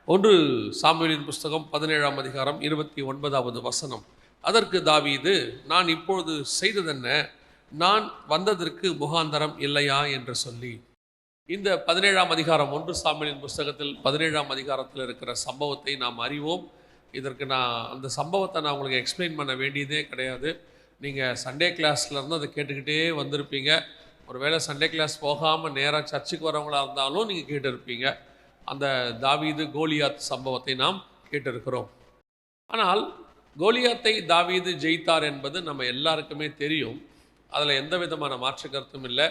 ஒன்று சாமுவேலின் புஸ்தகம் 17ஆம் அதிகாரம் 29வது வசனம். அதற்கு தாவீது, நான் இப்பொழுது செய்ததென்ன? நான் வந்ததற்கு முகாந்தரம் இல்லையா என்று சொல்லி. இந்த 17ஆம் அதிகாரம், ஒன்று சாமுவேலின் புஸ்தகத்தில் 17ஆம் அதிகாரத்தில் இருக்கிற சம்பவத்தை நாம் அறிவோம். இதற்கு அந்த சம்பவத்தை நான் உங்களுக்கு எக்ஸ்பிளைன் பண்ண வேண்டியதே கிடையாது. நீங்கள் சண்டே கிளாஸ்லேருந்து அதை கேட்டுக்கிட்டே வந்திருப்பீங்க. ஒருவேளை சண்டே கிளாஸ் போகாமல் நேராக சர்ச்சுக்கு வரவங்களாக இருந்தாலும் நீங்கள் கேட்டிருப்பீங்க. அந்த தாவீது கோலியாத் சம்பவத்தை நாம் கேட்டிருக்கிறோம். ஆனால் கோலியாத்தை தாவீது ஜெயித்தார் என்பது நம்ம எல்லாருக்குமே தெரியும். அதில் எந்த விதமான மாற்று கருத்தும் இல்லை.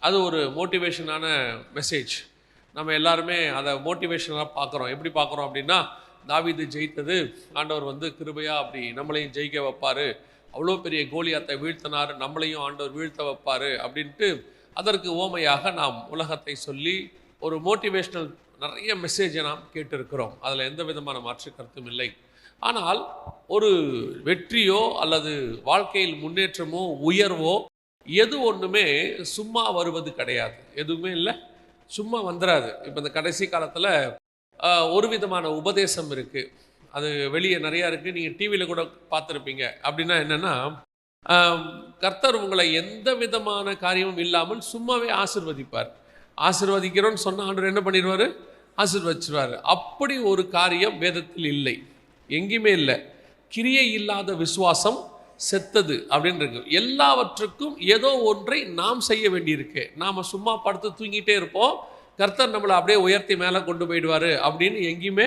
அது ஒரு மோட்டிவேஷனான மெசேஜ். நம்ம எல்லாருமே அதை மோட்டிவேஷனாக பார்க்குறோம். எப்படி பார்க்குறோம் அப்படின்னா, தாவீது ஜெயித்தது ஆண்டவர் கிருபையாக அப்படி நம்மளையும் ஜெயிக்க வைப்பார், அவ்வளோ பெரிய கோலியாத்தை வீழ்த்தினார், நம்மளையும் ஆண்டவர் வீழ்த்த வைப்பார் அப்படின்ட்டு அதற்கு ஓமையாக நாம் உலகத்தை சொல்லி ஒரு மோட்டிவேஷ்னல் நிறைய மெசேஜை நாம் கேட்டிருக்கிறோம். அதில் எந்த விதமான மாற்று கருத்தும் இல்லை. ஆனால் ஒரு வெற்றியோ அல்லது வாழ்க்கையில் முன்னேற்றமோ உயர்வோ எது ஒன்றுமே சும்மா வருவது கிடையாது. எதுவுமே இல்லை, சும்மா வந்துடாது. இப்போ இந்த கடைசி காலத்தில் ஒரு விதமான உபதேசம் இருக்குது. அது வெளியே நிறையா இருக்குது. நீங்கள் டிவியில் கூட பார்த்துருப்பீங்க. அப்படின்னா என்னென்னா, கர்த்தர் உங்களை எந்த விதமான காரியமும் இல்லாமல் சும்மாவே ஆசிர்வதிப்பார். ஆசிர்வதிக்கிறோன்னு சொன்ன ஆண்டவர் என்ன பண்ணிடுவார்? ஆசிர்வதிச்சிருவார். அப்படி ஒரு காரியம் வேதத்தில் இல்லை, எங்கேயுமே இல்லை. கிரியை இல்லாத விசுவாசம் செத்தது அப்படின்னு இருக்கு. எல்லாவற்றுக்கும் ஏதோ ஒன்றை நாம் செய்ய வேண்டியிருக்கு. நாம் சும்மா படுத்து தூங்கிட்டே இருப்போம், கர்த்தர் நம்மளை அப்படியே உயர்த்தி மேலே கொண்டு போயிடுவார் அப்படின்னு எங்கேயுமே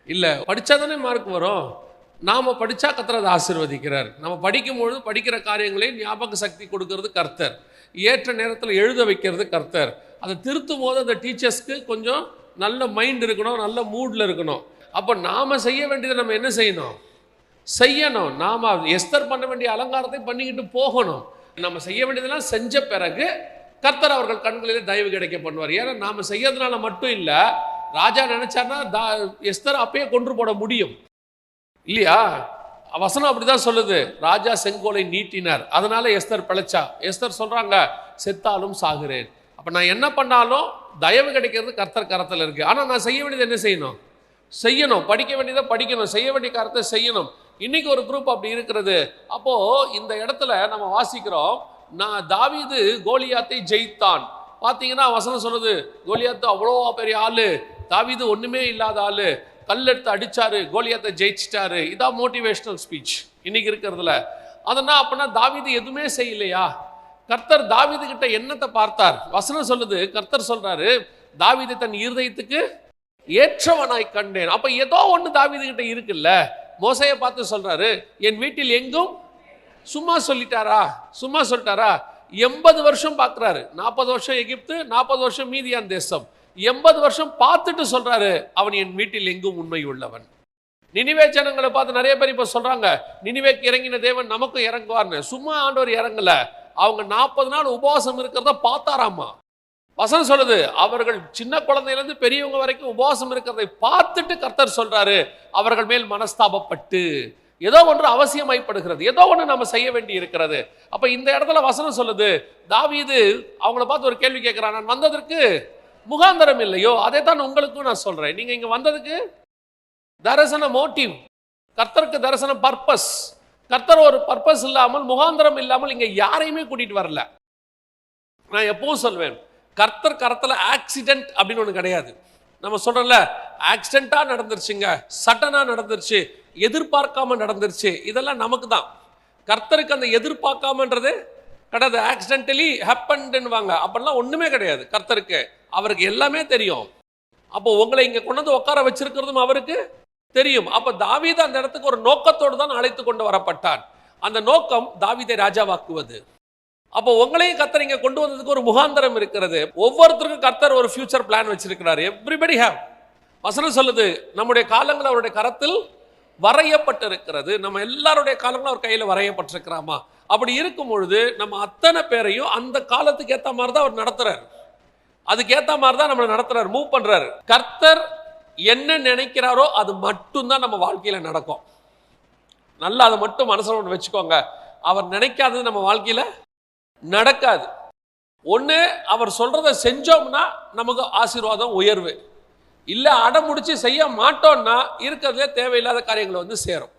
இல்லை. படித்தா தானே மார்க் வரும். நாம் படித்தா கர்த்தர் அதை ஆசீர்வதிக்கிறார். நம்ம படிக்கும்பொழுது படிக்கிற காரியங்களே ஞாபக சக்தி கொடுக்கறது கர்த்தர். ஏற்ற நேரத்தில் எழுத வைக்கிறது கர்த்தர். அதை திருத்தும் போது அந்த டீச்சர்ஸ்க்கு கொஞ்சம் நல்ல மைண்ட் இருக்கணும், நல்ல மூடில் இருக்கணும். அப்போ நாம் செய்ய வேண்டியதை நம்ம என்ன செய்யணும். நாம் எஸ்தர் பண்ண வேண்டிய அலங்காரத்தை பண்ணிக்கிட்டு போகணும். நம்ம செய்ய வேண்டியதெல்லாம் செஞ்ச பிறகு கர்த்தர் அவர்கள் கண்களிலே தயவு கிடைக்க பண்ணுவார். ஏன்னா நாம் செய்யறதுனால மட்டும் இல்லை, ராஜா நினைச்சார்னா எஸ்தர் அப்பயே கொன்று போட முடியும் இல்லையா? வசனம் அப்படிதான் சொல்லுது. ராஜா செங்கோலை நீட்டினார், அதனால எஸ்தர் பிழைச்சா. எஸ்தர் சொல்றாங்க, செத்தாலும் சாகுறேன். அப்போ நான் என்ன பண்ணாலும் தயவு கிடைக்கிறது கர்த்தர் கரத்தில் இருக்கு. ஆனால் நான் செய்ய வேண்டியது என்ன செய்யணும். படிக்க வேண்டியதை படிக்கணும், செய்ய வேண்டிய காரியத்தை செய்யணும். இன்னைக்கு ஒரு குரூப் அப்படி இருக்கிறது. அப்போ இந்த இடத்துல நம்ம வாசிக்கிறோம், நான் தாவீது கோலியாத்தை ஜெயித்தான். பார்த்தீங்கன்னா வசனம் சொல்லுது, கோலியாத்து அவ்வளோ பெரிய ஆளு, தாவீது ஒன்றுமே இல்லாத ஆளு, கல்லெடுத்து அடிச்சாரு, கோலியாத்தை ஜெயிச்சிட்டாரு. இதான் மோட்டிவேஷனல் ஸ்பீச் இன்னைக்கு இருக்கிறதுல. அதனால் அப்படின்னா தாவீது எதுவுமே செய்யலையா? கர்த்தர் தாவீது கிட்ட என்னத்தை பார்த்தார்? வசனம் சொல்லுது, கர்த்தர் சொல்றாரு, தாவீதை தன் இருதயத்துக்கு ஏற்றவனாய் கண்டேன். அப்ப ஏதோ ஒன்று தாவீது கிட்ட இருக்குல்ல. மோசையை பார்த்து சொல்றாரு, என் வீட்டில் எங்கும் சும்மா சொல்லிட்டாரா? 80 வருஷம் பார்க்கிறாரு. 40 வருஷம் எகிப்து, 40 வருஷம் மீதியான் தேசம். 80 வருஷம் பார்த்துட்டு சொல்றாரு, அவன் என் வீட்டில் எங்கும் உண்மை உள்ளவன். நினிவே ஜனங்களை பார்த்து நிறைய பேர் இப்ப சொல்றாங்க, நினிவேக்கு இறங்கின தேவன் நமக்கும் இறங்குவார்னு. சும்மா ஆண்டவர் இறங்கல, அவங்க 40 நாள் உபவாசம் இருக்கிறத பார்த்தாராமா. வசனம் சொல்லுது, அவர்கள் சின்ன குழந்தையிலிருந்து பெரியவங்க வரைக்கும் உபவாசம் இருக்கிறதை பார்த்துட்டு கர்த்தர் சொல்றாரு, அவர்கள் மேல் மனஸ்தாபப்பட்டு ஏதோ ஒன்று அவசியமாய்ப்படுகிறது, ஏதோ ஒன்று நம்ம செய்ய வேண்டி இருக்கிறது. அப்ப இந்த இடத்துல வசனம் சொல்லுது, தாவீது அவங்கள பார்த்து ஒரு கேள்வி கேட்கிறான், நான் வந்ததற்கு முகாந்தரம் இல்லையோ? அதை தான் உங்களுக்கும் நான் சொல்றேன். நீங்க இங்க வந்ததுக்கு தரிசன மோட்டிவ், கர்த்தருக்கு தரிசன பர்பஸ். கர்த்தர் ஒரு பர்பஸ் இல்லாமல், முகாந்தரம் இல்லாமல் இங்க யாரையுமே கூட்டிட்டு வரல. நான் எப்பவும் சொல்வேன், கர்த்தர் கரத்துல ஆக்சிடென்ட் அப்படின்னு ஒன்று கிடையாது. நம்ம சொல்றோம்ல, ஆக்சிடென்ட்டா நடந்துருச்சுங்க, சட்டனா நடந்துருச்சு, எதிர்பார்க்காம நடந்துருச்சு, இதெல்லாம் நமக்கு தான். கர்த்தருக்கு அந்த எதிர்பார்க்காமன்றது கிடையாது. ஆக்சிடென்டலி ஹேப்பன்டுவாங்க, அப்படிலாம் ஒண்ணுமே கிடையாது கர்த்தருக்கு. அவருக்கு எல்லாமே தெரியும். அப்போ உங்களை இங்க கொண்டு வந்து உட்கார வச்சிருக்கிறதும் அவருக்கு தெரியும். அப்ப தாவீது அந்த இடத்துக்கு ஒரு நோக்கத்தோடு தான் அழைத்து கொண்டு வரப்பட்டான். அந்த நோக்கம் தாவீதை ராஜாவாக்குவது. அப்போ உங்களையும் கர்த்தர் இங்க கொண்டு வந்ததுக்கு ஒரு முகாந்தரம் இருக்கிறது. ஒவ்வொருத்தருக்கும் கர்த்தர் ஒரு ஃபியூச்சர் பிளான் வச்சிருக்கிறார். Everybody have. வசனம் சொல்லுது, நம்முடைய காலங்கள் அவருடைய கரத்தில் வரையப்பட்டிருக்கிறது. நம்ம எல்லாருடைய காலங்களும் அவர் கையில வரையப்பட்டிருக்கிறாமா? அப்படி இருக்கும் பொழுது நம்ம அத்தனை பேரையும் அந்த காலத்துக்கு ஏற்ற மாதிரி தான் அவர் நடத்துறாரு. அதுக்கேற்ற மாதிரி தான் நம்மளை நடத்துறாரு, மூவ் பண்றாரு. கர்த்தர் என்ன நினைக்கிறாரோ அது மட்டும்தான் நம்ம வாழ்க்கையில நடக்கும். நல்லா அதை மட்டும் மனசுல ஒன்று வச்சுக்கோங்க. அவர் நினைக்காதது நம்ம வாழ்க்கையில நடக்காது. ஒன்று அவர் சொல்றதை செஞ்சோம்னா நமக்கு ஆசீர்வாதம், உயர்வு. இல்லை அடமுடிச்சு செய்ய மாட்டோம்னா இருக்கிறதுலே தேவையில்லாத காரியங்களை வந்து சேரும்.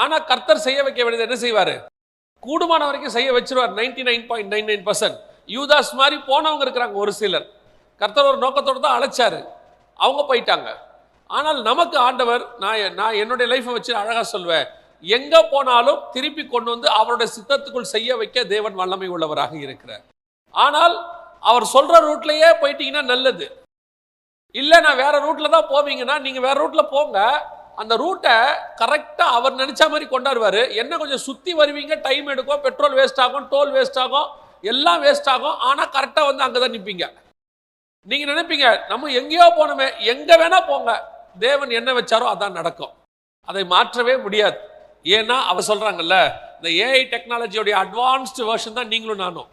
ஆனால் கர்த்தர் செய்ய வைக்க வேண்டியது என்ன செய்வார்? கூடுமான வரைக்கும் செய்ய வச்சிருவார். 99.99%. யூதாஸ் மாதிரி போனவங்க இருக்கிறாங்க ஒரு சிலர். கர்த்தர் ஒரு நோக்கத்தோடு தான் அழைச்சாரு, அவங்க போயிட்டாங்க. ஆனால் நமக்கு ஆண்டவர், நான் என்னுடைய லைஃப்பை வச்சு அழகாக சொல்வேன், எங்கே போனாலும் திருப்பி கொண்டு வந்து அவருடைய சித்தத்துக்குள் செய்ய வைக்க தேவன் வல்லமை உள்ளவராக இருக்கிறார். ஆனால் அவர் சொல்கிற ரூட்லேயே போயிட்டீங்கன்னா நல்லது. இல்லை நான் வேற ரூட்டில் தான் போவீங்கன்னா நீங்கள் வேற ரூட்டில் போங்க. அந்த ரூட்டை கரெக்டாக அவர் நினச்ச மாதிரி கொண்டாடுவார். என்ன கொஞ்சம் சுற்றி வருவீங்க, டைம் எடுக்கும், பெட்ரோல் வேஸ்ட் ஆகும், டோல் வேஸ்ட் ஆகும், எல்லாம் வேஸ்ட் ஆகும். ஆனால் கரெக்டாக வந்து அங்கே தான் நிற்பீங்க. நீங்கள் நினைப்பீங்க நம்ம எங்கேயோ போனோமே, எங்கே வேணால் போங்க, தேவன் என்ன வச்சாரோ அதான் நடக்கும். அதை மாற்றவே முடியாது. ஏன்னா அவர் சொல்கிறாங்கல்ல, இந்த ஏஐ டெக்னாலஜியோடைய அட்வான்ஸ்டு வெர்ஷன் தான் நீங்களும் நானும்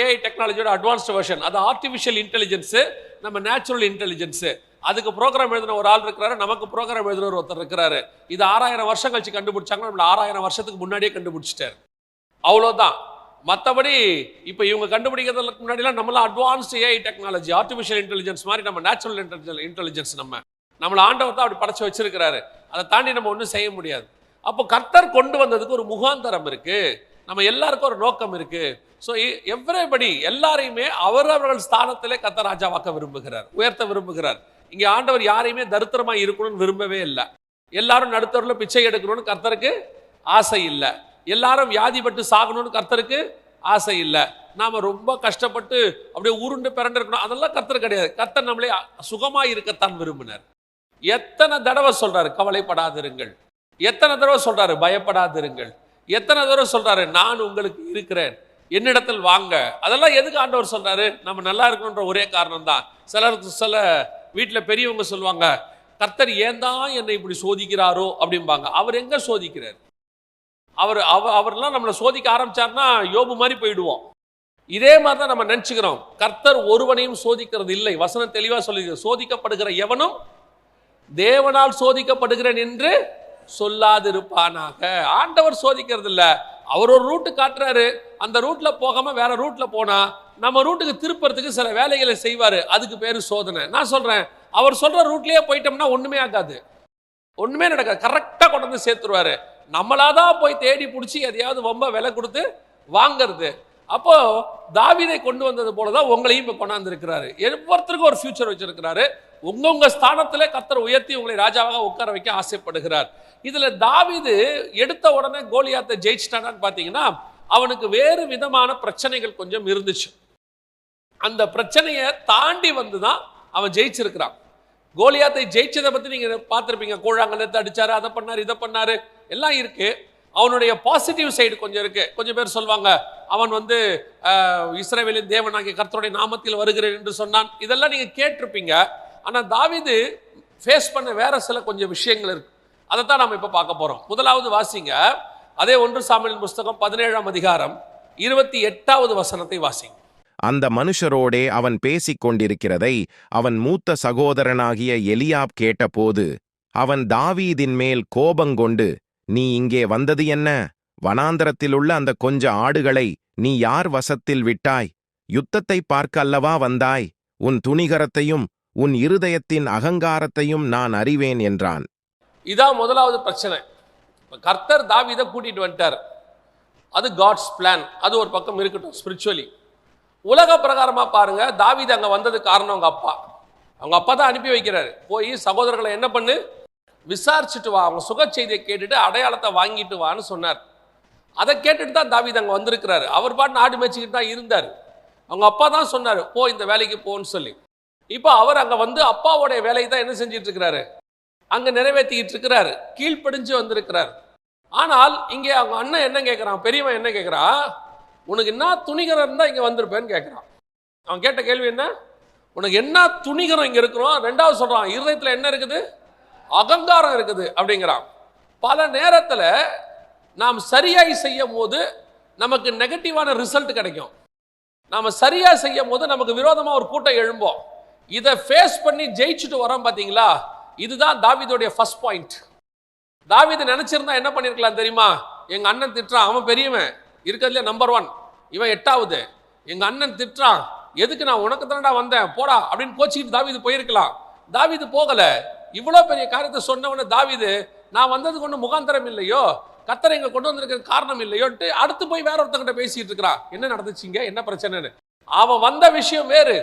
ஏஐ டெக்னாலஜியோட அட்வான்ஸ்டு வெர்ஷன். அது ஆர்டிஃபிஷியல் இன்டெலிஜென்ஸு, நம்ம நேச்சுரல் இன்டெலிஜென்ஸு. அதுக்கு ப்ரோக்ராம் எழுதின ஒரு ஆள் இருக்கிறாரு, நமக்கு ப்ரோக்ராம் எழுதுன ஒருத்தர் இருக்கிறாரு. இது 6000 வருஷம் கழிச்சு கண்டுபிடிச்சாங்க, நம்மள 6000 வருஷத்துக்கு முன்னாடியே கண்டுபிடிச்சிட்டாரு. அவ்வளோதான். மற்றபடி இப்போ இவங்க கண்டுபிடிக்கிறதுக்கு முன்னாடிலாம் நம்மளாம் advanced AI technology, artificial intelligence மாதிரி நம்ம நேச்சுரல் இன்டெலிஜென்ஸ் நம்மளை ஆண்டவர் தான் அப்படி படைச்சு வச்சிருக்கிறாரு. அதை தாண்டி நம்ம ஒன்றும் செய்ய முடியாது. அப்போ கர்த்தர் கொண்டு வந்ததுக்கு ஒரு முகாந்தரம் இருக்கு, நம்ம எல்லாருக்கும் ஒரு நோக்கம் இருக்கு. ஸோ எவ்ரிபடி எல்லாரையுமே அவரவர்கள் ஸ்தானத்திலே கர்த்தர் ராஜாவாக்க விரும்புகிறார், உயர்த்த விரும்புகிறார். இங்கே ஆண்டவர் யாரையுமே தரித்திரமா இருக்கணும்னு விரும்பவே இல்லை. எல்லாரும் நடுத்தரில் பிச்சை எடுக்கணும்னு கர்த்தருக்கு ஆசை இல்லை. எல்லாரும் வியாதிப்பட்டு சாகணும்னு கர்த்தருக்கு ஆசை இல்லை. நாம ரொம்ப கஷ்டப்பட்டு அப்படியே உருண்டு பிறண்டு இருக்கணும், அதெல்லாம் கர்த்தர் கிடையாது. கர்த்தர் நம்மளே சுகமா இருக்கத்தான் விரும்பினார். எத்தனை தடவை சொல்றாரு கவலைப்படாதிருங்கள், எத்தனை தடவை சொல்றாரு பயப்படாதிருங்கள், எத்தனை தடவை சொல்றாரு நான் உங்களுக்கு இருக்கிறேன், என்னிடத்தில் வாங்க. அதெல்லாம் எதுக்கு ஆண்டவர் சொல்றாரு? நம்ம நல்லா இருக்கணுன்ற ஒரே காரணம் தான். சில வீட்டில் பெரியவங்க சொல்லுவாங்க, கர்த்தர் ஏன் தான் என்னை இப்படி சோதிக்கிறாரோ அப்படிம்பாங்க. அவர் எங்க சோதிக்கிறார்? அவர்லாம் நம்மளை சோதிக்க ஆரம்பிச்சார்னா யோபு மாதிரி போயிடுவோம். இதே மாதிரி தான் நம்ம நினைச்சுக்கிறோம். கர்த்தர் ஒருவனையும் சோதிக்கிறது இல்லை. வசனம் தெளிவா சொல்லி, சோதிக்கப்படுகிற எவனும் தேவனால் சோதிக்கப்படுகிறேன் என்று சொல்லாதிருப்பானாக. ஆண்டவர் சோதிக்கிறது இல்ல. அவர் ஒரு ரூட்டு காட்டுறாரு, அந்த ரூட்ல போகாம வேற ரூட்ல போனா நம்ம ரூட்டுக்கு திருப்பறதுக்கு சில வேலைகளை செய்வாரு. அதுக்கு பேரு சோதனை. நான் சொல்றேன், அவர் சொல்ற ரூட்லயே போயிட்டோம்னா ஒண்ணுமே ஆகாது, ஒண்ணுமே நடக்காது. கரெக்டா கொண்டு வந்து சேர்த்துருவாரு. நம்மளாதான் போய் தேடி பிடிச்சி எதையாவது ரொம்ப விலை கொடுத்து வாங்கிறது. அப்போ தாவீதை கொண்டு வந்தது போலதான் உங்களையும் இப்ப கொண்டாந்து இருக்கிறாரு. ஒவ்வொருத்தருக்கும் ஒரு ஃபியூச்சர் வச்சிருக்கிறாரு. உங்க ஸ்தானத்திலே கர்த்தர் உயர்த்தி உங்களை ராஜாவாக உட்கார வைக்க ஆசைப்படுகிறார். இதுல தாவீது எடுத்த உடனே கோலியாத்தை ஜெயிச்சிட்டானான்னு பாத்தீங்கன்னா, அவனுக்கு வேறு விதமான பிரச்சனைகள் கொஞ்சம் இருந்துச்சு. அந்த பிரச்சனையை தாண்டி வந்துதான் அவன் ஜெயிச்சிருக்கிறான். கோலியாத்தை ஜெயிச்சதை பத்தி நீங்க பார்த்திருப்பீங்க. கூழாங்கல்லத்தை அடிச்சாரு, அதை பண்ணாரு, இதை பண்ணாரு, எல்லாம் இருக்கு. அவனுடைய பாசிட்டிவ் சைடு கொஞ்சம் இருக்கு. கொஞ்சம் பேர் சொல்வாங்க, அவன் வந்து இஸ்ரவேலின் தேவனாகிய கர்த்தருடைய நாமத்தில் வருகிறேன் என்று சொன்னான். இதெல்லாம் நீங்க கேட்டிருப்பீங்க. ஆனா தாவீது ஃபேஸ் பண்ண வேற சில கொஞ்சம் விஷயங்கள் இருக்கு. அதைத்தான் நாம இப்ப பார்க்க போறோம். முதலாவது வாசிங்க, அதே 1 சாமுவேல் புஸ்தகம் 17ஆம் அதிகாரம் 28வது வசனத்தை வாசிங்க. அந்த மனுஷரோடே அவன் பேசிக் கொண்டிருக்கிறதை அவன் மூத்த சகோதரனாகிய எலியாப் கேட்டபோது, அவன் தாவீதின் மேல் கோபங்கொண்டு, நீ இங்கே வந்தது என்ன? வனாந்தரத்திலுள்ள அந்த கொஞ்ச ஆடுகளை நீ யார் வசத்தில் விட்டாய்? யுத்தத்தை பார்க்க அல்லவா வந்தாய்? உன் துணிகரத்தையும் உன் இருதயத்தின் அகங்காரத்தையும் நான் அறிவேன் என்றான். இதான் முதலாவது பிரச்சனை. கர்த்தர் தாவீதை கூட்டிட்டு வந்துட்டார். அது காட்ஸ் பிளான். அது ஒரு பக்கம் இருக்கட்டும். ஸ்பிரிச்சுவலி உலக பிரகாரமா பாருங்க, தாவீது அங்க வந்தது காரணம் அவங்க அப்பா தான் அனுப்பி வைக்கிறாரு. போய் சகோதரர்களை என்ன பண்ணு, விசாரிச்சுட்டு வா, அவங்க சுக செய்தியை கேட்டுட்டு அடையாளத்தை வாங்கிட்டு வான்னு சொன்னார். அதை கேட்டுட்டு தான் தாவீது அங்க வந்திருக்கிறாரு. அவர் பாட்டு நாடு மேய்ச்சிக்கிட்டு தான் இருந்தார். அவங்க அப்பா தான் சொன்னாரு, போ இந்த வேலைக்கு போன்னு சொல்லி. இப்போ அவர் அங்க வந்து அப்பாவோடைய வேலையை தான் என்ன செஞ்சிட்டு இருக்கிறாரு, அங்க நிறைவேற்றிக்கிட்டு இருக்கிறாரு. கீழ்ப்படிஞ்சு வந்திருக்கிறார். ஆனால் இங்கே அவங்க அண்ணன் என்ன கேட்கிறான், பெரியவன் என்ன கேட்கிறான், உனக்கு என்ன துணிகரம் இருந்தா இங்க வந்திருப்பேன்னு கேட்கிறான். அவன் கேட்ட கேள்வி என்ன, உனக்கு என்ன துணிகரம் இங்க இருக்கிறோம். ரெண்டாவது சொல்றான், இருதயத்துல என்ன இருக்குது, அகங்காரம் இருக்குது அப்படிங்கிறான். பல நேரத்துல நாம் சரியாய் செய்யும் போது நமக்கு நெகட்டிவான ரிசல்ட் கிடைக்கும். நாம சரியா செய்யும் போது நமக்கு விரோதமா ஒரு கூட்டம் எழும்போம். இதை ஃபேஸ் பண்ணி ஜெயிச்சுட்டு வரோம் பாத்தீங்களா. இதுதான் தாவீதுடைய ஃபர்ஸ்ட் பாயிண்ட். தாவீது நினைச்சிருந்தா என்ன பண்ணிருக்கலாம் தெரியுமா, எங்க அண்ணன் திட்டுறான், அவன் பெரியவன், இருக்கிறதுல நம்பர் 1, இவன் 8வது. எங்க அண்ணன் திட்டுறான், எதுக்கு நான் உனக்கு தானடா வந்தேன் போடா அப்படின்னு கோச்சிக்கிட்டு தாவீது போயிருக்கலாம். தாவீது போகல. இவ்வளவு பெரிய காரியத்தை சொன்னவன தாவீது, நான் வந்ததுக்கு ஒன்றும் முகாந்தரம் இல்லையோ, கர்த்தர் எங்க கொண்டு வந்திருக்கிற காரணம் இல்லையோன்ட்டு அடுத்து போய் வேற ஒருத்தங்கிட்ட பேசிட்டு இருக்கிறான். என்ன நடந்துச்சுங்க, என்ன பிரச்சனைன்னு. அவன் வந்த விஷயம் வேறு,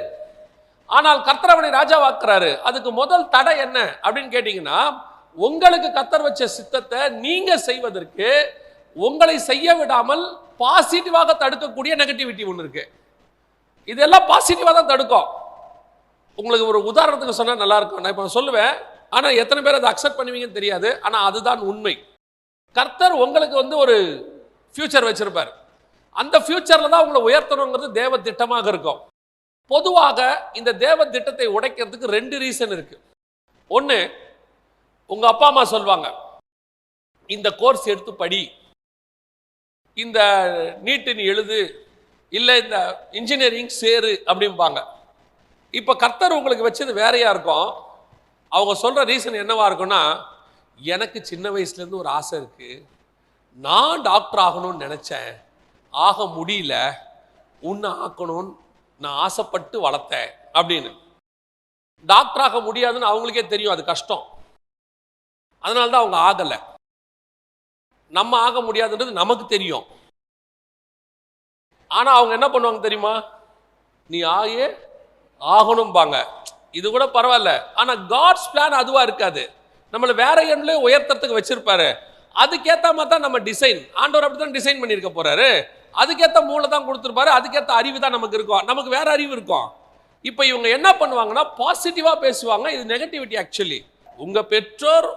ஆனால் கர்த்தர் அவனை ராஜாவாக்குறாரு. அதுக்கு முதல் தடை என்ன அப்படின்னு கேட்டீங்கன்னா, உங்களுக்கு கர்த்தர் வச்ச சித்தத்தை நீங்க செய்வதற்கு உங்களை செய்ய விடாமல் பாசிட்டிவாக தடுக்கக்கூடிய நெகட்டிவிட்டி ஒன்று இருக்கு. இதெல்லாம் பாசிட்டிவா தான் தடுக்கும். உங்களுக்கு ஒரு உதாரணத்துக்கு சொன்னா நல்லா இருக்கும். நான் இப்ப சொல்லுவேன், ஆனா எத்தனை பேர் அதை அக்செப்ட் பண்ணுவீங்கன்னு தெரியாது. ஆனா அதுதான் உண்மை. கர்த்தர் உங்களுக்கு ஒரு ஃபியூச்சர் வச்சிருப்பார். அந்த ஃபியூச்சர்ல தான் உங்களை உயர்த்தணுங்கிறது தேவ திட்டமாக இருக்கும். பொதுவாக இந்த தேவ திட்டத்தை உடைக்கிறதுக்கு 2 ரீசன் இருக்கு. ஒன்று, உங்க அப்பா அம்மா சொல்வாங்க, இந்த கோர்ஸ் எடுத்து படி, இந்த நீட்டு நீ எழுது, இல்லை இந்த இன்ஜினியரிங் சேரு அப்படிம்பாங்க. இப்போ கர்த்தர் உங்களுக்கு வச்சது வேறையா இருக்கும். அவங்க சொல்ற ரீசன் என்னவா இருக்குன்னா, எனக்கு சின்ன வயசுலேருந்து ஒரு ஆசை இருக்கு, நான் டாக்டர் ஆகணும்னு நினைச்சேன், ஆக முடியல, உன்னை ஆக்கணும்னு நான் ஆசைப்பட்டு வளர்த்தேன் அப்படின்னு. டாக்டர் ஆக முடியாதுன்னு அவங்களுக்கே தெரியும், அது கஷ்டம். அதனால தான் அவங்க ஆகலை. நம்ம ஆக முடியாதுன்றது நமக்கு தெரியும். ஆனா அவங்க என்ன பண்ணுவாங்க தெரியுமா, நீ ஆகணும்பாங்க. இது கூட பரவாயில்ல. ஆனா காட்ஸ் பிளான் அதுவா இருக்காது. நம்மளை வேற எண்ணிலே உயர்த்தறதுக்கு வச்சிருப்பாரு. அதுக்கேற்ற மாதிரி தான் நம்ம டிசைன், ஆண்டவர் அப்படித்தான் டிசைன் பண்ணியிருக்க போறாரு. அதுக்கேற்ற மூளை தான் கொடுத்துருப்பாரு, அதுக்கேற்ற அறிவு தான் நமக்கு இருக்கும். நமக்கு வேற அறிவு இருக்கும். இப்போ இவங்க என்ன பண்ணுவாங்கன்னா, பாசிட்டிவா பேசுவாங்க. இது நெகட்டிவிட்டி. ஆக்சுவலி உங்க பெற்றோர்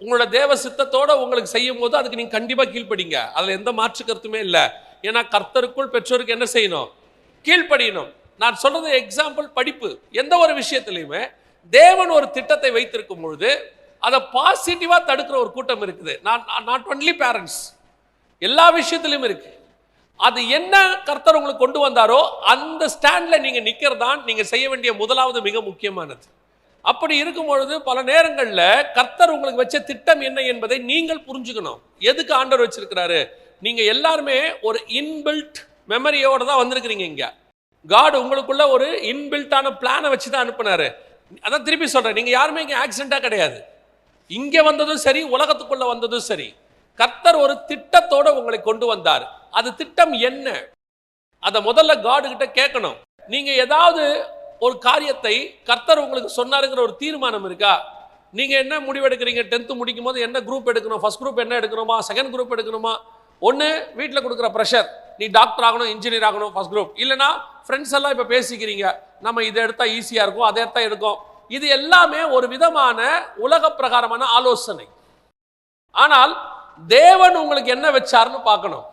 உங்களோட தேவ சித்தத்தோட உங்களுக்கு செய்யும் போது அதுக்கு நீங்க கண்டிப்பா கீழ்ப்படிங்க. அதுல எந்த மாற்று கருத்துமே இல்லை. ஏன்னா கர்த்தருக்குள் பெற்றோருக்கு என்ன செய்யணும், கீழ்ப்படியணும். நான் சொல்றது எக்ஸாம்பிள், படிப்பு. எந்த ஒரு விஷயத்திலையுமே தேவன் ஒரு திட்டத்தை வைத்திருக்கும் பொழுது அதை பாசிட்டிவா தடுக்கிற ஒரு கூட்டம் இருக்குது. நாட் ஒன்லி பேரண்ட்ஸ், எல்லா விஷயத்திலும் இருக்கு. அது என்ன கர்த்தர் உங்களுக்கு கொண்டு வந்தாரோ அந்த ஸ்டாண்ட்ல நீங்க நிக்கிறதான் நீங்க செய்ய வேண்டிய முதலாவது மிக முக்கியமானது. அப்படி இருக்கும் பொழுது பல நேரங்கள்ல கர்த்தர் உங்களுக்கு வச்ச திட்டம் என்ன என்பதை நீங்கள் புரிஞ்சுக்கணும். எதுக்கு ஆண்டவர் வச்சிருக்கிறாரு, நீங்க எல்லாருமே ஒரு இன்பில்ட் மெமரியோட தான் வந்திருக்கிறீங்க. இங்க காட் உங்களுக்குள்ள ஒரு இன்பில்ட்டான பிளானை வச்சு தான் அனுப்புனாரு. அதான் திருப்பி சொல்றேன், நீங்க யாருமே இங்க ஆக்சிடென்டா கிடையாது. இங்க வந்ததும் சரி, உலகத்துக்குள்ள வந்ததும் சரி, கர்த்தர் ஒரு திட்டத்தோட உங்களை கொண்டு வந்தார். அது திட்டம் என்ன, அதை முதல்ல காட் கிட்ட கேட்கணும். நீங்க ஏதாவது ஒரு காரியத்தை கர்த்தர் உங்களுக்கு சொன்னாருங்கிற ஒரு தீர்மானம் இருக்கா? நீங்க என்ன முடிவெடுக்கிறீங்க? 10th முடிக்கும் போது என்ன குரூப் எடுக்கணும், ஃபர்ஸ்ட் குரூப் என்ன எடுக்கணுமா, செகண்ட் குரூப் எடுக்கணுமா? ஒன்று வீட்டில் கொடுக்குற ப்ரெஷர், நீ டாக்டர் ஆகணும், இன்ஜினியர் ஆகணும், ஃபர்ஸ்ட் குரூப். இல்லைனா ஃப்ரெண்ட்ஸ் எல்லாம் இப்போ பேசிக்கிறீங்க, நம்ம இதை எடுத்தால் ஈஸியாக இருக்கும், அதை எடுத்தால் எடுக்கும். இது எல்லாமே ஒரு விதமான உலக பிரகாரமான ஆலோசனை. ஆனால் தேவன் உங்களுக்கு என்ன வச்சாருன்னு பார்க்கணும்.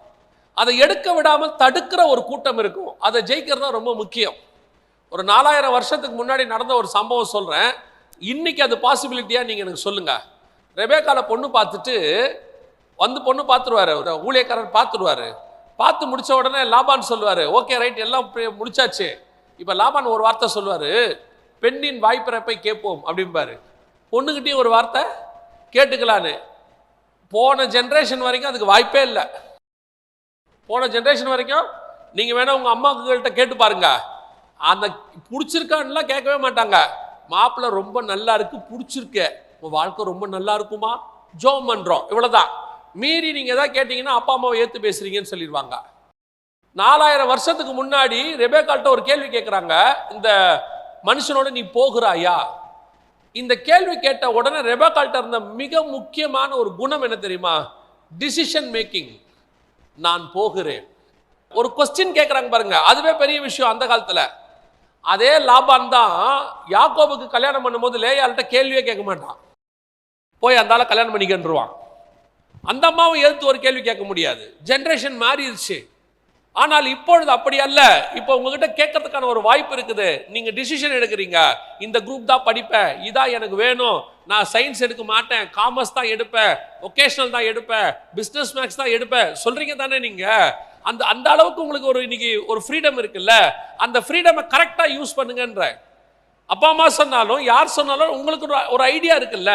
அதை எடுக்க விடாமல் தடுக்கிற ஒரு கூட்டம் இருக்கும். அதை ஜெயிக்கிறது தான் ரொம்ப முக்கியம். ஒரு 4000 வருஷத்துக்கு முன்னாடி நடந்த ஒரு சம்பவம் சொல்றேன். இன்னைக்கு அது பாசிபிலிட்டியா நீங்க எனக்கு சொல்லுங்க. ரெபேக்கால பொண்ணு பார்த்துட்டு பொண்ணு பார்த்துருவாரு, ஒரு ஊழியக்காரர் பார்த்துருவாரு. பார்த்து முடிச்ச உடனே லாபான் சொல்லுவாரு, ஓகே ரைட் எல்லாம் முடிச்சாச்சு. இப்ப லாபான் ஒரு வார்த்தை சொல்லுவாரு, பெண்ணின் வாய்ப்பிறப்பை கேட்போம் அப்படிம்பாரு. பொண்ணுகிட்டயும் ஒரு வார்த்தை கேட்டுக்கலான்னு. போன ஜென்ரேஷன் வரைக்கும் அதுக்கு வாய்ப்பே இல்லை. போன ஜென்ரேஷன் வரைக்கும் நீங்க வேணா உங்க அம்மாக்கிட்ட கேட்டு பாருங்க, அந்த பிடிச்சிருக்கான்லாம் கேட்கவே மாட்டாங்க. மாப்பிள்ளை ரொம்ப நல்லா இருக்கு, பிடிச்சிருக்க, உங்க வாழ்க்கை ரொம்ப நல்லா இருக்குமா, ஜோம் பண்றோம், இவ்வளவுதான். மீறி நீங்க ஏதாவது கேட்டீங்கன்னா அப்பா அம்மாவை ஏத்து பேசுறீங்கன்னு சொல்லிடுவாங்க. 4000 வருஷத்துக்கு முன்னாடி ரெபேக்கால்ட்ட ஒரு கேள்வி கேட்கிறாங்க, இந்த மனுஷனோட நீ போகிறாயா? இந்த கேள்வி கேட்ட உடனே ரெபேக்கால்ட்ட இருந்த மிக முக்கியமான ஒரு குணம் என்ன தெரியுமா? Decision making. நான் போகிறேன். ஒரு கொஸ்டின் கேட்கறாங்க பாருங்க, அதுவே பெரிய விஷயம் அந்த காலத்துல. அதே லாபான் தான் யாக்கோபுக்கு கல்யாணம் பண்ணும்போது லேயாள்கிட்ட கேள்வியே கேட்க மாட்டான், போய் அந்த ஆளை கல்யாணம் பண்ணிக்கின்றுவான். அந்த அம்மாவும் எதிர்த்து ஒரு கேள்வி கேட்க முடியாது. ஜென்ரேஷன் மாறிடுச்சு. ஆனால் இப்பொழுது அப்படி அல்ல. இப்போ உங்ககிட்ட கேட்கறதுக்கான ஒரு வாய்ப்பு இருக்குது. நீங்க டிசிஷன் எடுக்கிறீங்க, இந்த குரூப் தான் படிப்பேன், இதான் எனக்கு வேணும், நான் சயின்ஸ் எடுக்க மாட்டேன், காமர்ஸ் தான் எடுப்பேன், ஒகேஷனல் தான் எடுப்பேன், பிசினஸ் மேக்ஸ் தான் எடுப்பேன் சொல்றீங்க தானே நீங்க? அந்த அந்த அளவுக்கு உங்களுக்கு ஒரு இன்னைக்கு ஒரு ஃப்ரீடம் இருக்குல்ல. அந்த ஃப்ரீடமை கரெக்டா யூஸ் பண்ணுங்கன்ற. அப்பா அம்மா சொன்னாலும் யார் சொன்னாலும் உங்களுக்கு ஒரு ஐடியா இருக்குல்ல,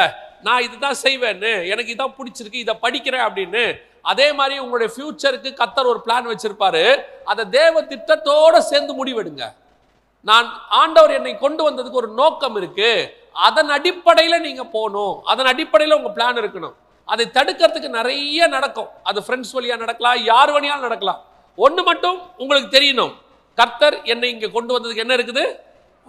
நான் இதுதான் செய்வேன்னு, எனக்கு இதான் பிடிச்சிருக்கு, இதை படிக்கிறேன் அப்படின்னு. அதே மாதிரி உங்களுடைய ஃபியூச்சருக்கு கர்த்தர் ஒரு பிளான் வச்சிருப்பாரு. அதை தேவ திட்டத்தோட சேர்ந்து முடிவெடுங்க. நான் ஆண்டவர் என்னை கொண்டு வந்ததுக்கு ஒரு நோக்கம் இருக்கு, அதன் அடிப்படையில் நீங்க போகணும், அதன் அடிப்படையில் உங்க பிளான் இருக்கணும். அதை தடுக்கிறதுக்கு நிறைய நடக்கும். அது ஃப்ரெண்ட்ஸ் வழியா நடக்கலாம், யார் வழியாலும் நடக்கலாம். ஒன்று மட்டும் உங்களுக்கு தெரியணும், கர்த்தர் என்னை இங்கே கொண்டு வந்ததுக்கு என்ன இருக்குது,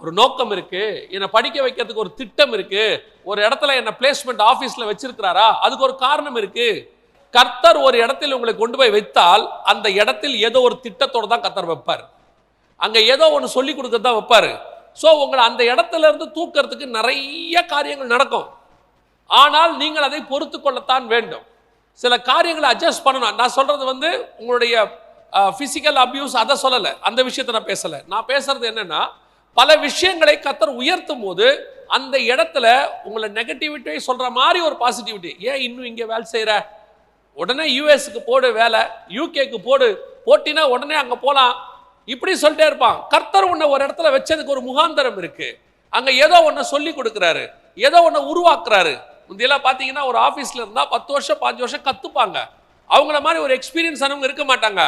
ஒரு நோக்கம் இருக்கு. என்னை படிக்க வைக்கிறதுக்கு ஒரு திட்டம் இருக்கு. ஒரு இடத்துல என்ன பிளேஸ்மெண்ட் ஆஃபீஸில் வச்சிருக்கிறாரா, அதுக்கு ஒரு காரணம் இருக்கு. கர்த்தர் ஒரு இடத்தில் உங்களை கொண்டு போய் வைத்தால் அந்த இடத்தில் ஏதோ ஒரு திட்டத்தோடு தான் கர்த்தர் வைப்பார். அங்கே ஏதோ ஒன்று சொல்லி கொடுக்கறது தான் வைப்பார். ஸோ உங்களை அந்த இடத்துல இருந்து தூக்கிறதுக்கு நிறைய காரியங்கள் நடக்கும். ஆனால் நீங்கள் அதை பொறுத்து கொள்ளத்தான் வேண்டும். சில காரியங்களை அட்ஜஸ்ட் பண்ணணும். நான் சொல்றது உங்களுடைய பிசிக்கல் அபியூஸ் அதை சொல்லலை, அந்த விஷயத்தை நான் பேசலை. நான் பேசுறது என்னன்னா, பல விஷயங்களை கர்த்தர் உயர்த்தும் போது அந்த இடத்துல உங்களை நெகட்டிவிட்டியை சொல்ற மாதிரி ஒரு பாசிட்டிவிட்டி. ஏன் இன்னும் இங்கே வேலை செய்யற, உடனே யூஎஸ்க்கு போடு வேலை, யூகேக்கு போடு, போட்டினா உடனே அங்கே போகலாம், இப்படி சொல்லிட்டே இருப்பான். கர்த்தர் உன்னை ஒரு இடத்துல வச்சதுக்கு ஒரு முகாந்தரம் இருக்கு. அங்கே ஏதோ ஒன்று சொல்லி கொடுக்குறாரு, ஏதோ ஒன்று உருவாக்குறாரு. முந்தையெல்லாம் பார்த்தீங்கன்னா ஒரு ஆஃபீஸில் இருந்தால் 10 வருஷம் 5 வருஷம் கற்றுப்பாங்க. அவங்கள மாதிரி ஒரு எக்ஸ்பீரியன்ஸ் ஆனவங்க இருக்க மாட்டாங்க.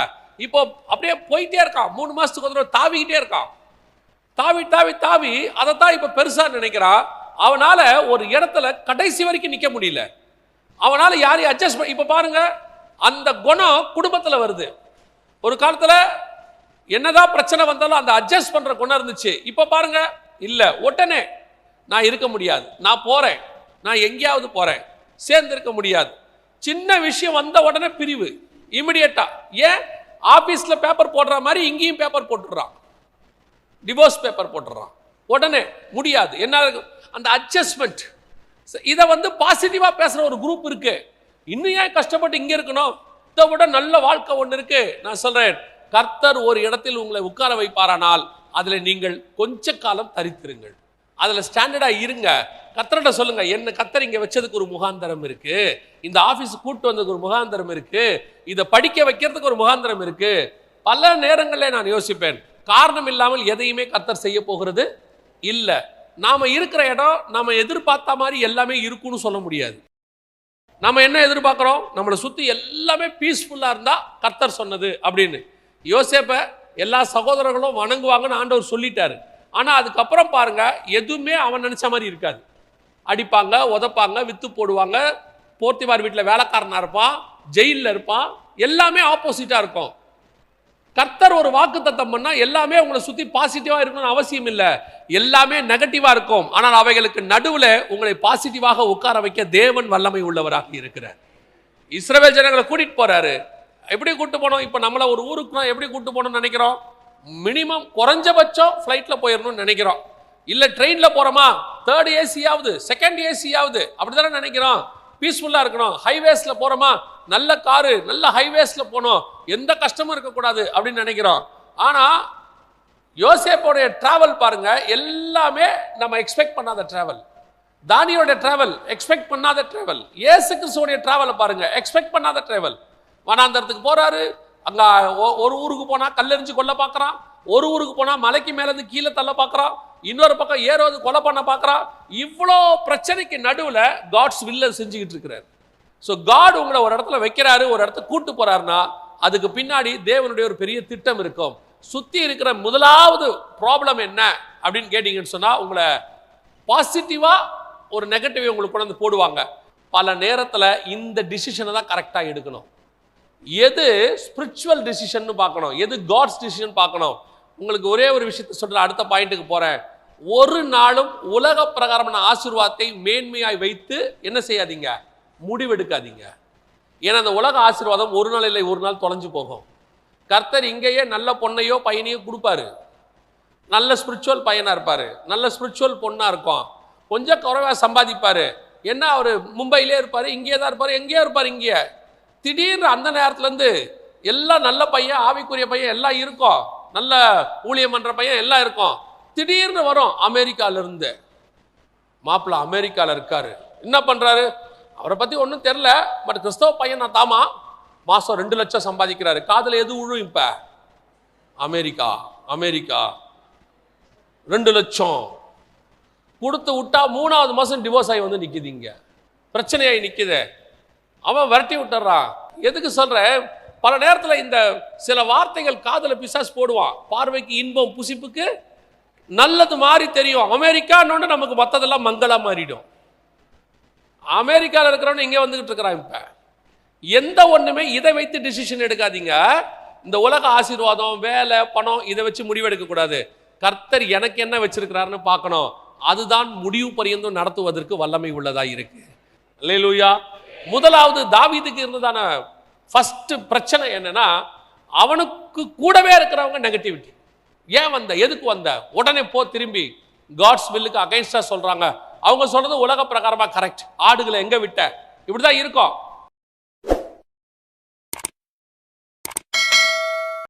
இப்போ அப்படியே போயிட்டே இருக்கான், 3 மாதத்துக்கு ஒரு தாவிக்கிட்டே இருக்கான். தாவி தாவி தாவி அதைத்தான் இப்போ பெருசாக நினைக்கிறான். அவனால் ஒரு இடத்துல கடைசி வரைக்கும் நிற்க முடியல. அவனால் யாரையும் அட்ஜஸ்ட் பண்ண, இப்போ பாருங்க, அந்த குணம் குடும்பத்தில் வருது. ஒரு காலத்தில் என்னதான் பிரச்சனை வந்தாலும் அந்த அட்ஜஸ்ட் பண்ற குணம் இருந்துச்சு. இப்போ பாருங்க, இல்லை, உடனே நான் இருக்க முடியாது, நான் போறேன், நான் எங்கேயாவது போறேன், சேர்ந்து இருக்க முடியாது. சின்ன விஷயம் வந்த உடனே பிரிவு, இமிடியேட்டா. ஏன் ஆபீஸ்ல பேப்பர் போடுற மாதிரி இங்கேயும் பேப்பர் போட்டுடுறான், டிவோர்ஸ் பேப்பர் போட்டுடுறான், உடனே முடியாது. என்ன அந்த அட்ஜஸ்ட்மெண்ட். இதை பாசிட்டிவா பேசுற ஒரு குரூப் இருக்கு. இன்னும் ஏன் கஷ்டப்பட்டு இங்க இருக்கணும், இதை விட நல்ல வாழ்க்கை ஒன்று இருக்கு. நான் சொல்றேன், கர்த்தர் ஒரு இடத்தில் உங்களை உட்கார வைப்பாரானால் அதுல நீங்கள் கொஞ்ச காலம் தரித்திருங்கள், அதுல ஸ்டாண்டர்டா இருங்க. கர்த்தர்கிட்ட சொல்லுங்க, என்ன கர்த்தர் இங்க வச்சதுக்கு ஒரு முகாந்தரம் இருக்கு, இந்த ஆபீஸ் கூட்டு வந்ததுக்கு ஒரு முகாந்தரம் இருக்கு, இதை படிக்க வைக்கிறதுக்கு ஒரு முகாந்தரம் இருக்கு. பல நேரங்களில் நான் யோசிப்பேன், காரணம் இல்லாமல் எதையுமே கர்த்தர் செய்ய போகிறது இல்ல. நாம இருக்கிற இடம் நாம எதிர்பார்த்த மாதிரி எல்லாமே இருக்குன்னு சொல்ல முடியாது. நாம என்ன எதிர்பார்க்கிறோம், நம்மளை சுத்தி எல்லாமே பீஸ்ஃபுல்லா இருந்தா கர்த்தர் சொன்னது அப்படின்னு. யோசேப்பை எல்லா சகோதரர்களும் வணங்குவாங்கன்னு ஆண்டவர் சொல்லிட்டாரு. ஆனா அதுக்கப்புறம் பாருங்க, எதுவுமே அவன் நினைச்ச மாதிரி இருக்காது. அடிப்பாங்க, உதப்பாங்க, வித்து போடுவாங்க, போர்த்திமார் வீட்டில் வேலைக்காரனா இருப்பான், ஜெயிலில் இருப்பான், எல்லாமே ஆப்போசிட்டா இருக்கும். கர்த்தர் ஒரு வாக்குத்தத்தம் பண்ணா எல்லாமே உங்களை சுத்தி பாசிட்டிவா இருக்கணும்னு அவசியம் இல்லை, எல்லாமே நெகட்டிவா இருக்கும். ஆனால் அவைகளுக்கு நடுவில் உங்களை பாசிட்டிவாக உட்கார வைக்க தேவன் வல்லமை உள்ளவராக இருக்கிறார். இஸ்ரவேல் ஜனங்களை கூட்டிட்டு போறாரு. எப்படி கூட்டு போனோம், இப்போ நம்மளை ஒரு ஊருக்கு எப்படி கூட்டு போகணும்னு நினைக்கிறோம், மினிமம் குறைஞ்சபட்சம் ஃப்ளைட்டில் போயிடணும்னு நினைக்கிறோம். இல்லை ட்ரெயினில் போகிறோமா, 3rd ஏசியாவது 2nd ஏசியாவது அப்படி தானே நினைக்கிறோம். பீஸ்ஃபுல்லாக இருக்கணும். ஹைவேஸில் போகிறோமா, நல்ல காரு, நல்ல ஹைவேஸில் போகணும், எந்த கஷ்டமும் இருக்கக்கூடாது அப்படின்னு நினைக்கிறோம். ஆனால் யோசேப்போடைய டிராவல் பாருங்க, எல்லாமே நம்ம எக்ஸ்பெக்ட் பண்ணாத டிராவல். தானியோட டிராவல் எக்ஸ்பெக்ட் பண்ணாத டிராவல். இயேசு கிறிஸ்துவோடைய டிராவலை பாருங்க, எக்ஸ்பெக்ட் பண்ணாத டிராவல். வனாந்தரத்துக்கு போறாரு, அங்க ஒரு ஊருக்கு போனா கல்லெறிஞ்சு கொல்ல பார்க்கறான், ஒரு ஊருக்கு போனா மலைக்கு மேலேருந்து கீழே தள்ள பார்க்கறான், இன்னொரு பக்கம் ஏரோது கொலை பண்ண பார்க்கறான். இவ்வளோ பிரச்சனைக்கு நடுவில் காட்ஸ் வில்ல செஞ்சுக்கிட்டு இருக்கிறார். ஸோ காட் உங்களை ஒரு இடத்துல வைக்கிறாரு, ஒரு இடத்துக்கு கூட்டு போறாருன்னா அதுக்கு பின்னாடி தேவனுடைய ஒரு பெரிய திட்டம் இருக்கும். சுத்தி இருக்கிற முதலாவது ப்ராப்ளம் என்ன அப்படின்னு கேட்டீங்கன்னு சொன்னா, உங்களை பாசிட்டிவா ஒரு நெகட்டிவ் உங்களுக்கு கொண்டு வந்து போடுவாங்க. பல நேரத்தில் இந்த டிசிஷனை தான் கரெக்டாக எடுக்கணும். எது ஸ்பிரிச்சுவல் டிசிஷன் பார்க்கணும், எது காட்ஸ் டிசிஷன் பார்க்கணும். உங்களுக்கு ஒரே ஒரு விஷயத்தை சொல்ற, அடுத்த பாயிண்ட்டுக்கு போறேன். ஒரு நாளும் உலக பிரகாரமான ஆசீர்வாதத்தை மேன்மையாய் வைத்து என்ன செய்யாதீங்க, முடிவெடுக்காதீங்க. ஏன்னா அந்த உலக ஆசீர்வாதம் ஒரு நாள் இல்லை ஒரு நாள் தொலைஞ்சு போகும். கர்த்தர் இங்கேயே நல்ல பொண்ணையோ பையனையோ கொடுப்பாரு, நல்ல ஸ்பிரிச்சுவல் பையனா இருப்பாரு, நல்ல ஸ்பிரிச்சுவல் பொண்ணா இருக்கும், கொஞ்சம் குறைவா சம்பாதிப்பாரு. என்ன அவர் மும்பையிலே இருப்பாரு, இங்கேயே தான் இருப்பாரு, எங்கேயோ இருப்பாரு. இங்கே திடீர்னு அந்த நேரத்துலேருந்து எல்லாம் நல்ல பையன், ஆவிக்குரிய பையன் எல்லாம் இருக்கும், நல்ல ஊழியம் பண்ற பையன் எல்லாம் இருக்கும். திடீர்னு வரும் அமெரிக்காவிலிருந்து, மாப்பிள்ளை அமெரிக்காவில் இருக்காரு, என்ன பண்றாரு, அவரை பத்தி ஒன்றும் தெரியல, பட் கிறிஸ்தவ பையன் நான் தாமா, மாசம் 2 லட்சம் சம்பாதிக்கிறாரு. காதுல எது விழும், இப்ப அமெரிக்கா அமெரிக்கா 2 லட்சம் கொடுத்து விட்டா 3வது மாசம் டிவோர்ஸ் ஆகி வந்து நிக்குது, இங்க பிரச்சனையாகி நிக்குது. அவன் விரட்டி விட்டுறான். எதுக்கு சொல்றேன், பல நேரத்தில் இந்த சில வார்த்தைகள் காதல பிசாசு போடுவான். பார்வைக்கு இன்பம், புசிப்புக்கு நல்லது மாதிரி தெரியும். அமெரிக்கான்னு நமக்கு மற்றதெல்லாம் மங்களா மாறிடும். அமெரிக்காவில் இருக்கிறவன் இங்கே வந்துகிட்டு இருக்கிறான். இப்ப எந்த ஒண்ணுமே இதை வைத்து டிசிஷன் எடுக்காதீங்க. இந்த உலக ஆசீர்வாதம், வேலை, பணம் இதை வச்சு முடிவெடுக்க கூடாது. கர்த்தர் எனக்கு என்ன வச்சிருக்கிறாருன்னு பார்க்கணும். அதுதான் முடிவு பரியந்தம் நடத்துவதற்கு வல்லமை உள்ளதா இருக்கு. அல்லேலூயா. முதலாவது தாவீதுக்கு இருந்ததான ஃபர்ஸ்ட் பிரச்சனை என்னன்னா, அவனுக்கு கூடவே இருக்கிறவங்க நெகட்டிவிட்டி. ஏன் வந்த, எதுக்கு வந்த, உடனே போ திரும்பி. காட்ஸ் வில்லுக்கு அகைன்ஸ்டா சொல்றாங்க. அவங்க சொல்றது உலக பிரகாரமா கரெக்ட். ஆடுகளை எங்க விட்ட, இப்படிதான் இருக்கும்.